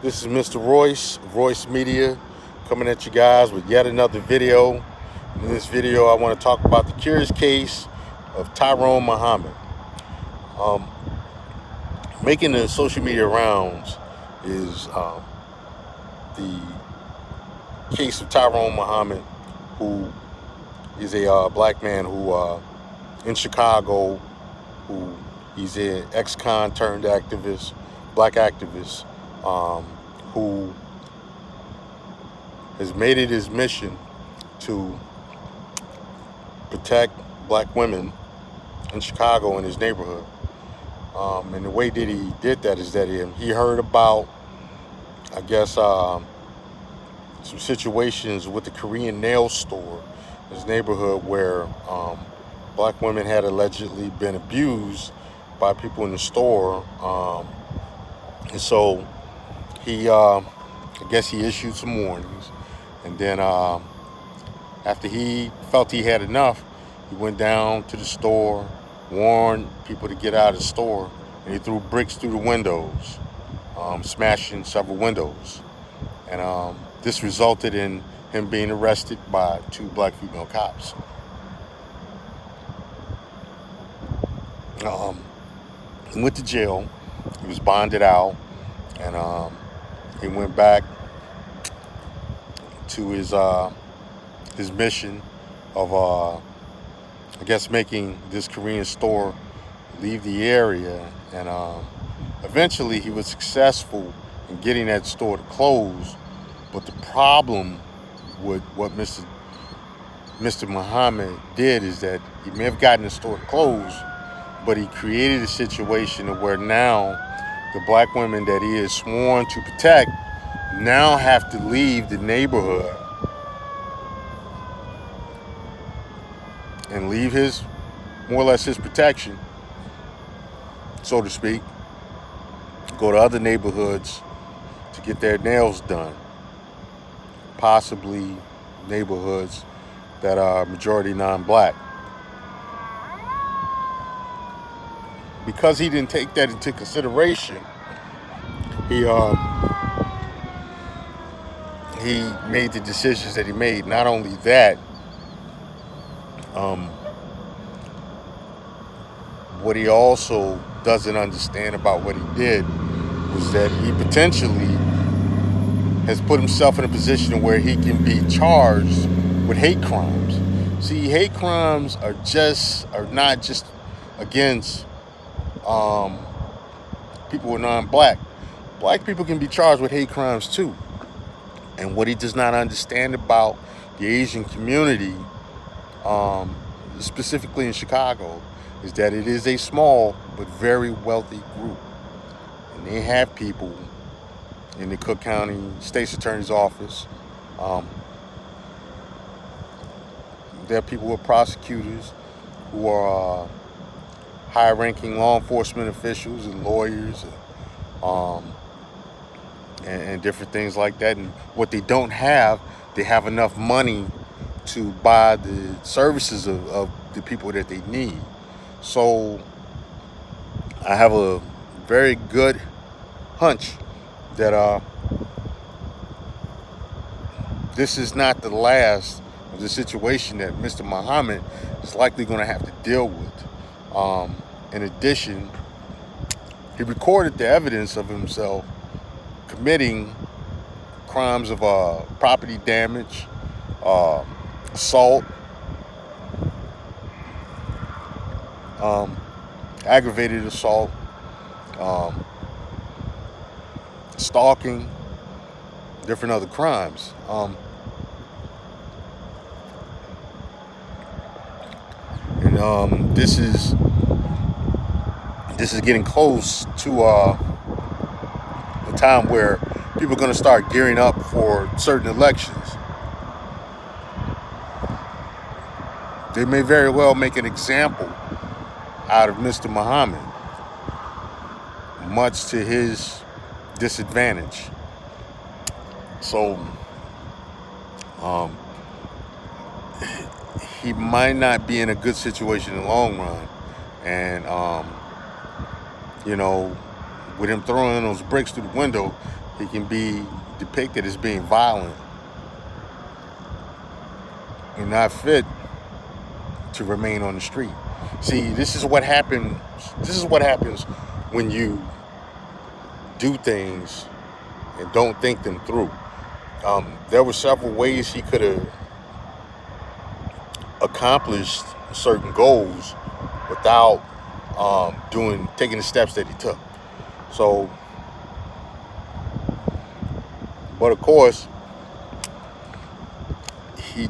This is Mr. Royce Media, coming at you guys with yet another video. In this video, I want to talk about the curious case of Tyrone Muhammad. Um, Making the social media rounds is the case of Tyrone Muhammad, who is a black man who in Chicago, who he's an ex-con turned activist, black activist, who has made it his mission to protect black women in Chicago in his neighborhood. And the way that he did that is that he heard about, I guess, some situations with the Korean nail store in his neighborhood where black women had allegedly been abused by people in the store. And so I guess he issued some warnings. And then after he felt he had enough, he went down to the store, warned people to get out of the store, and he threw bricks through the windows, smashing several windows. And this resulted in him being arrested by two black female cops. He went to jail. He was bonded out, and he went back to his mission of I guess making this Korean store leave the area, and eventually he was successful in getting that store to close. But the problem with what Mr. Muhammad did is that he may have gotten the store to close, but he created a situation where now the black women that he is sworn to protect now have to leave the neighborhood and leave his, more or less his protection, so to speak, go to other neighborhoods to get their nails done, possibly neighborhoods that are majority non-black. Because he didn't take that into consideration, he made the decisions that he made. Not only that, what he also doesn't understand about what he did was that he potentially has put himself in a position where he can be charged with hate crimes. See, hate crimes are not just against people who are non-black. Black people can be charged with hate crimes too. And what he does not understand about the Asian community, specifically in Chicago, is that it is a small but very wealthy group. And they have people in the Cook County State's Attorney's Office. There are people who are prosecutors, who are high-ranking law enforcement officials and lawyers, and different things like that. And what they don't have, they have enough money to buy the services of the people that they need. So I have a very good hunch that this is not the last of the situation that Mr. Muhammad is likely going to have to deal with. In addition, he recorded the evidence of himself committing crimes of property damage, assault, aggravated assault, stalking, different other crimes. And this is getting close to a time where people are going to start gearing up for certain elections. They may very well make an example out of Mr. Muhammad, much to his disadvantage. So he might not be in a good situation in the long run. And with him throwing those bricks through the window, he can be depicted as being violent and not fit to remain on the street. See, this is what happens. This is what happens when you do things and don't think them through. There were several ways he could have accomplished certain goals without taking the steps that he took. So, but of course, he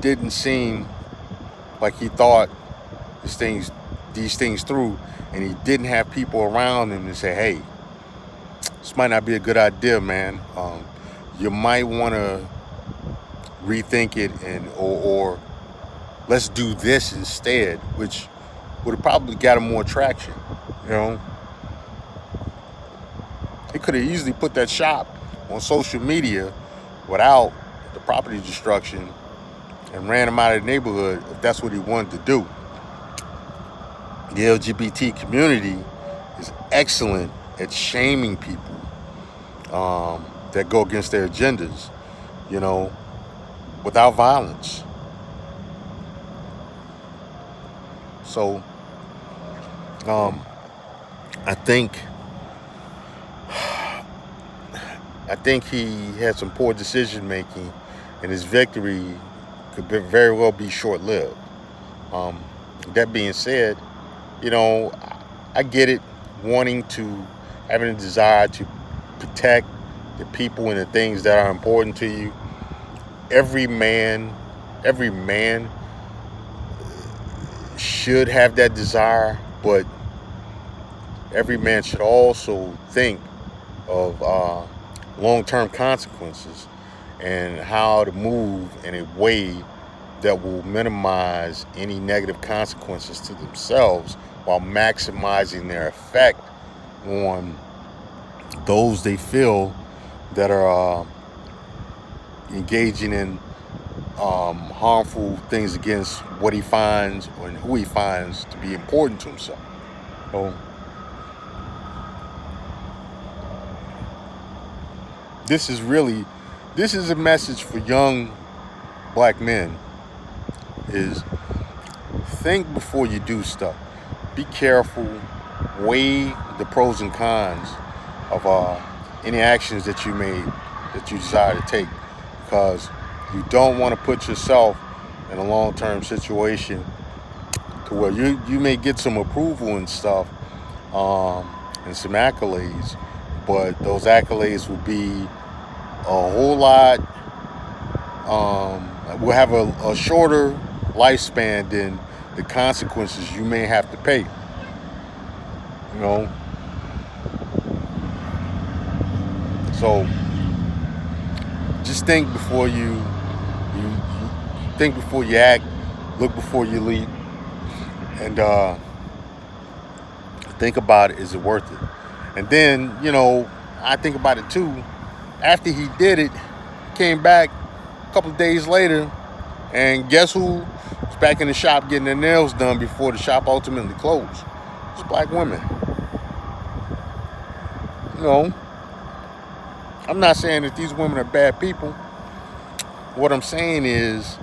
didn't seem like he thought these things through, and he didn't have people around him to say, "Hey, this might not be a good idea, man. You might want to rethink it, or let's do this instead," which would have probably got him more traction. You know, he could have easily put that shop on social media without the property destruction and ran him out of the neighborhood if that's what he wanted to do. The LGBT community is excellent at shaming people that go against their agendas, you know, without violence. So I think he had some poor decision making, and his victory could very well be short-lived. That being said, you know, I get it, having a desire to protect the people and the things that are important to you. Every man should have that desire, but every man should also think of long-term consequences and how to move in a way that will minimize any negative consequences to themselves while maximizing their effect on those they feel that are engaging in harmful things against what he finds and who he finds to be important to himself. So this is a message for young black men, is think before you do stuff. Be careful, weigh the pros and cons of any actions that you desire to take, because you don't want to put yourself in a long-term situation to where you may get some approval and stuff, and some accolades, but those accolades will be a whole lot, will have a shorter lifespan than the consequences you may have to pay. You know, so just think before you think before you act, look before you leap, and think about it. Is it worth it? And then, you know, I think about it too. After he did it, came back a couple of days later, and guess who was back in the shop getting their nails done before the shop ultimately closed? It's black women. You know, I'm not saying that these women are bad people. What I'm saying is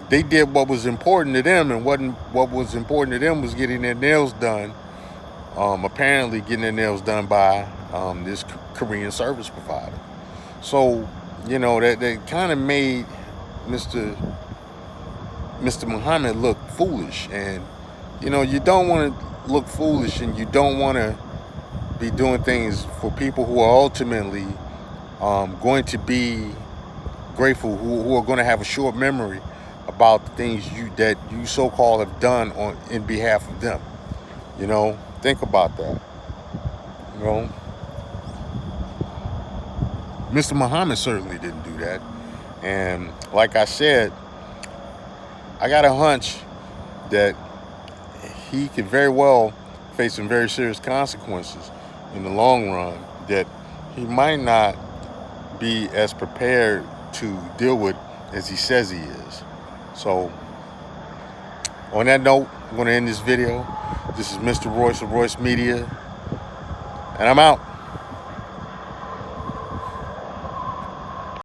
they did what was important to them, and what was important to them was getting their nails done. Apparently getting their nails done by this Korean service provider. So, you know, that kind of made Mr. Muhammad look foolish. And, you know, you don't want to look foolish, and you don't want to be doing things for people who are ultimately going to be grateful, who are going to have a short memory about the things that you so-called have done in behalf of them. You know, think about that. You know, Mr. Muhammad certainly didn't do that. And like I said, I got a hunch that he could very well face some very serious consequences in the long run that he might not be as prepared to deal with as he says he is. So on that note, I'm going to end this video. This is Mr. Royce of Royce Media, and I'm out.